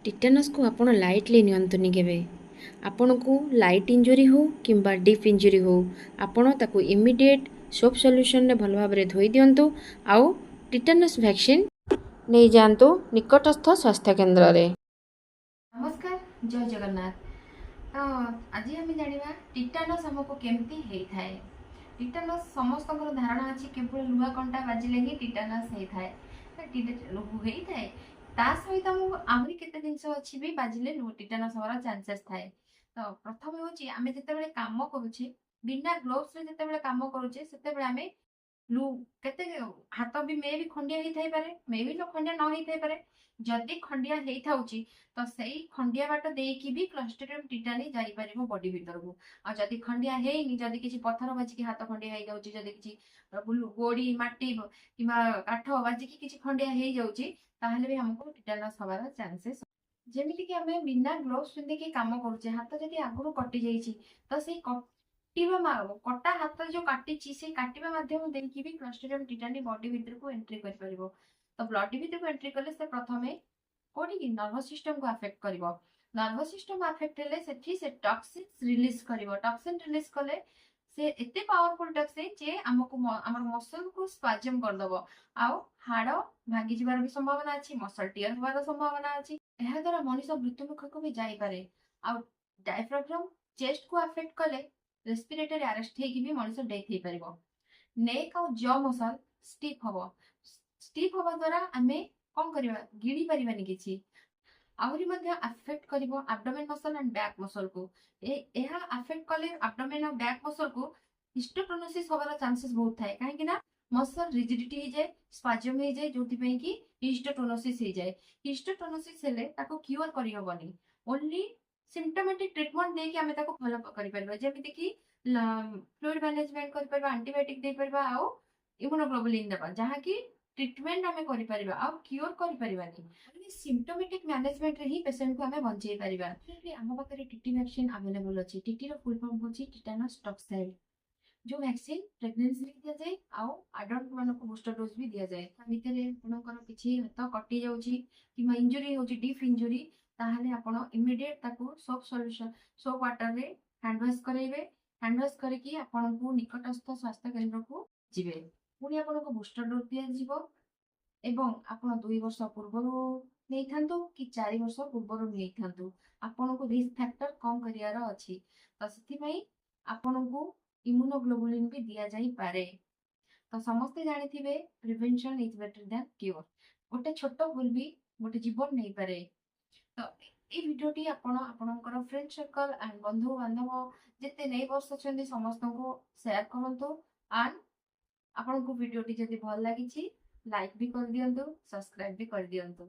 Tetanus को आपण lightly नियंतुनी केबे आपण को लाइट इंजुरी हो किंबा डीप इंजुरी हो आपण ताको इमिडिएट सोप सॉल्यूशन रे भल भाबरे धोई दियंतु आउ टिटानस वैक्सीन नहीं जानतु निकटस्थ स्वास्थ्य केंद्र रे। नमस्कार, जय जगन्नाथ। तो आज आम जाना टिटानस आमको केमती होता है। टिटानस समस्त धारणा अच्छी केवल लुहा कंटा बाजिले ही टिटानस होता है। ता सहित आहरी केते जिनस अच्छी भी बाजिले टिटानस हवार चांसेस थाए। तो प्रथम हूँ आम जिते काम करुचे बिना ग्लोव्स रे जिते काम करुचे सेते आम लु केते हाथ भी मे भी खंडिया ही थाई पारे, मे भी खंडिया न ही थाई पारे। जदि खंडिया हेई थाउची तो सही खंडिया बाट देकी भी क्लस्ट्रिडियम टिटानी जाई परिबो बॉडी भीतर को। आ जदि खंडिया हेइनी, जदि किछि पत्थर बाजिकी हाथ खंडिया हेई जाउची, जदि किछि गोड़ी माटी किबा काठ बाजिकी किछि खंडिया हेई जाउची, ताहले भी हमको टिटानस हवार चांसेस। जेमिति कि हमें बिना ग्लोव्स पिंधि के काम करूचे, हाथ जदि आगुरु कटि जाइछि तो सेई कटा हाथ जो काटी से काटिबा माध्यम देकी भी क्लस्ट्रिडियम टिटानी बॉडी भीतर को एंट्री कर परिबो। तो बॉडी भीतर को एंट्री कले से प्रथमे कोडी की नर्वस सिस्टम को अफेक्ट करिवो। नर्वस सिस्टम अफेक्ट हेले सेठी से टॉक्सिन्स रिलीज करिवो। टॉक्सिन रिलीज कले से एते पावरफुल टॉक्सिन जे हमको हमर मसल को स्पाजम कर दबो। आउ हाड़ भांगी जिबार भी संभावना अछि, मसल टियर होबार संभावना अछि। एहा द्वारा मनुष्य मृत्युमुख को भी जाई पारे। आउ डायफ्राग्राम चेस्ट को अफेक्ट कले रेस्पिरेटरी अरेस्ट हेकी भी मनुष्य डेथ हे परिबो। नेक और जॉ मसल स्टिफ हबो। स्टिफ हबा द्वारा आमे कोन करिवा गिड़ी परिबानी किछि। आहुरी मध्य अफेक्ट करिवो abdomen muscle and back muscle को। एहा अफेक्ट कले एब्डोमेन और बैक मसल को हिस्टोटोनोसिस होबार चांसेस बहुत थाए। काहे कि ना मसल रिजिडिटी हे जाय, स्पाजम हे जाय, जोथि पई कि हिस्टोटोनोसिस हे जाय। हिस्टोटोनोसिस हेले ताको क्यूर करि हबनी। ओनली सिम्पटोमेटिक ट्रीटमेंट दे कि हमें ताको भलो करि परबा। जेमिति कि फ्लूइड मैनेजमेंट करि परबा, एंटीबायोटिक दे परबा, आउ इम्यूनोग्लोबुलिन देबा, जहा कि ट्रीटमेंट हमें करि परबा आ क्यूर करि परबानी। ओनली सिम्पटोमेटिक मैनेजमेंट रे ही पेशेंट को हमें बंचै परबा। एक्चुअली हम पाखरे टीटी वैक्सीन अवेलेबल अछि। टीटी रो फुल फॉर्म होछि टिटानस टॉक्साइड, जो वैक्सीन प्रेगनेंसी रे दिया जाय आउ अडल्ट मानको को बूस्टर डोज भी दिया जाय। ता भितरे आपनकर किछि हाथ कटि जाउछि किमा इंजुरी होछि, डीप इंजुरी, ताहले आपण इमीडिएट ताको सोप सॉल्यूशन सोप वाटर रे हैंड वॉश करैबे। हैंड वॉश करके आपण को निकटस्थ स्वास्थ्य केंद्र को जिबे। पुनी आपण को बूस्टर डोज दिया जिवो एवं आपण 2 वर्ष पूर्वरु नहीं थांतु कि 4 वर्ष पूर्वरु नहीं थांतु, आपण को रिस्क फैक्टर कम करियार अछि। तो सेति पई आपण को इम्यूनोग्लोबुलिन भी दिया जाई पारे। तो समस्ते जानि थिबे prevention is better than cure. गोटे छोट भूल भी गोटे जीवन नहीं पारे। तो ए वीडियोटी आपण आपणकर फ्रेंड सर्कल एंड बंधु बांधव जेते नहीं बस अछंदी समस्त को शेयर करंतु। एंड आपन को वीडियोटी जदि भल लागिछि लाइक भी कर दियंतु, सब्सक्राइब भी कर दियंतु।